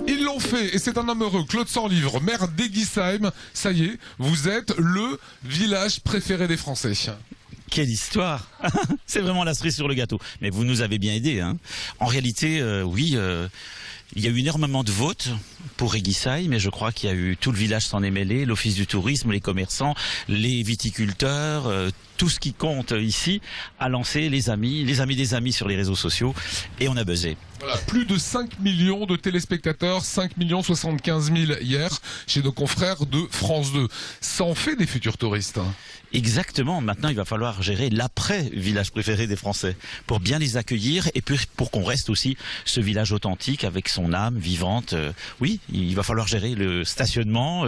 Ils l'ont fait et c'est un homme heureux. Claude Sanlivre, maire d'Eguisheim. Ça y est, vous êtes le village préféré des Français. Quelle histoire. C'est vraiment la cerise sur le gâteau. Mais vous nous avez bien aidés, hein. En réalité, oui, il y a eu énormément de votes pour Eguisheim, mais je crois qu'il y a eu tout le village s'en est mêlé, l'office du tourisme, les commerçants, les viticulteurs, tout ce qui compte ici a lancé les amis des amis sur les réseaux sociaux et on a buzzé. Voilà, plus de 5 millions de téléspectateurs, 5 75 000 hier chez nos confrères de France 2. Ça en fait des futurs touristes. Exactement, maintenant il va falloir gérer l'après-village préféré des Français pour bien les accueillir et puis pour qu'on reste aussi ce village authentique avec son âme vivante. Oui, il va falloir gérer le stationnement,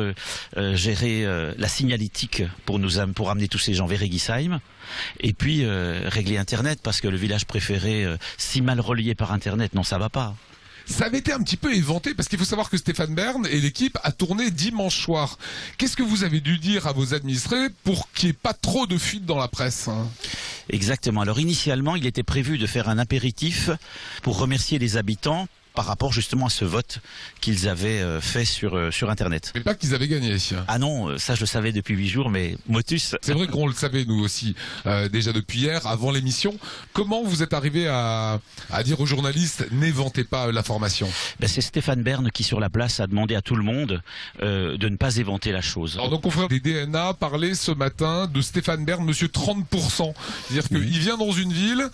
gérer la signalétique pour amener tous ces gens vers Eguisheim et puis régler Internet parce que le village préféré, si mal relié par Internet, non ça va pas. Ça avait été un petit peu éventé parce qu'il faut savoir que Stéphane Bern et l'équipe a tourné dimanche soir. Qu'est-ce que vous avez dû dire à vos administrés pour qu'il n'y ait pas trop de fuite dans la presse? Exactement. Alors initialement, il était prévu de faire un apéritif pour remercier les habitants par rapport justement à ce vote qu'ils avaient fait sur Internet. Mais pas qu'ils avaient gagné. Ah non, ça je le savais depuis 8 jours, mais motus. C'est vrai qu'on le savait nous aussi, déjà depuis hier, avant l'émission. Comment vous êtes arrivé à dire aux journalistes, n'éventez pas l'information? C'est Stéphane Bern qui sur la place a demandé à tout le monde de ne pas éventer la chose. Alors donc on fait des DNA parler ce matin de Stéphane Bern, monsieur 30%. C'est-à-dire qu'il vient dans une ville,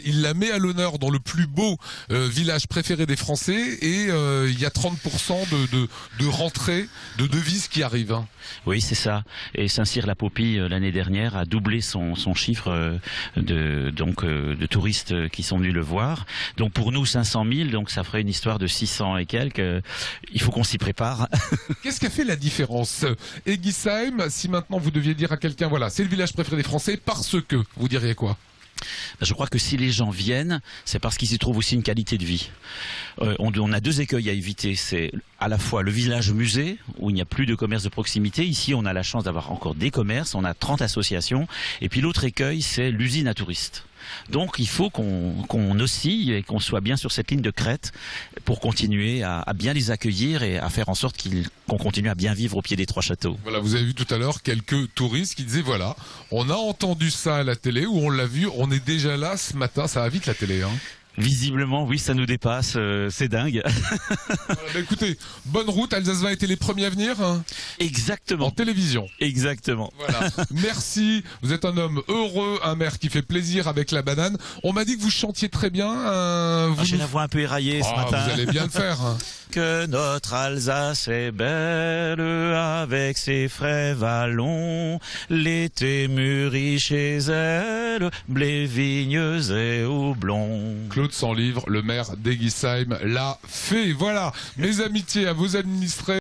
il la met à l'honneur dans le plus beau village préféré des Français et il y a 30% de rentrées, de devises qui arrivent. Oui, c'est ça. Et Saint-Cyr-la-Popie, l'année dernière, a doublé son chiffre de touristes qui sont venus le voir. Donc pour nous, 500 000, donc ça ferait une histoire de 600 et quelques. Il faut qu'on s'y prépare. Qu'est-ce qui a fait la différence? Eguisheim, si maintenant vous deviez dire à quelqu'un, voilà, c'est le village préféré des Français, parce que, vous diriez quoi? Je crois que si les gens viennent, c'est parce qu'ils y trouvent aussi une qualité de vie. On a 2 écueils à éviter. C'est à la fois le village musée, où il n'y a plus de commerce de proximité. Ici, on a la chance d'avoir encore des commerces, on a 30 associations. Et puis l'autre écueil, c'est l'usine à touristes. Donc il faut qu'on oscille et qu'on soit bien sur cette ligne de crête pour continuer à bien les accueillir et à faire en sorte qu'on continue à bien vivre au pied des 3 châteaux. Voilà, vous avez vu tout à l'heure quelques touristes qui disaient voilà, on a entendu ça à la télé ou on l'a vu, on est déjà là ce matin, ça va vite la télé. Visiblement, oui, ça nous dépasse, c'est dingue. Voilà, écoutez, bonne route, Alsace 20 était les premiers à venir. Exactement. En télévision. Exactement. Voilà. Merci, vous êtes un homme heureux, un maire qui fait plaisir avec la banane. On m'a dit que vous chantiez très bien. J'ai la voix un peu éraillée ce matin. Vous allez bien le faire. Que notre Alsace est belle avec ses frais vallons, l'été mûrit chez elle, blé, vignes et houblon. Claude Sanlivre, le maire d'Eguisheim, l'a fait. Voilà, mes amitiés à vos administrés.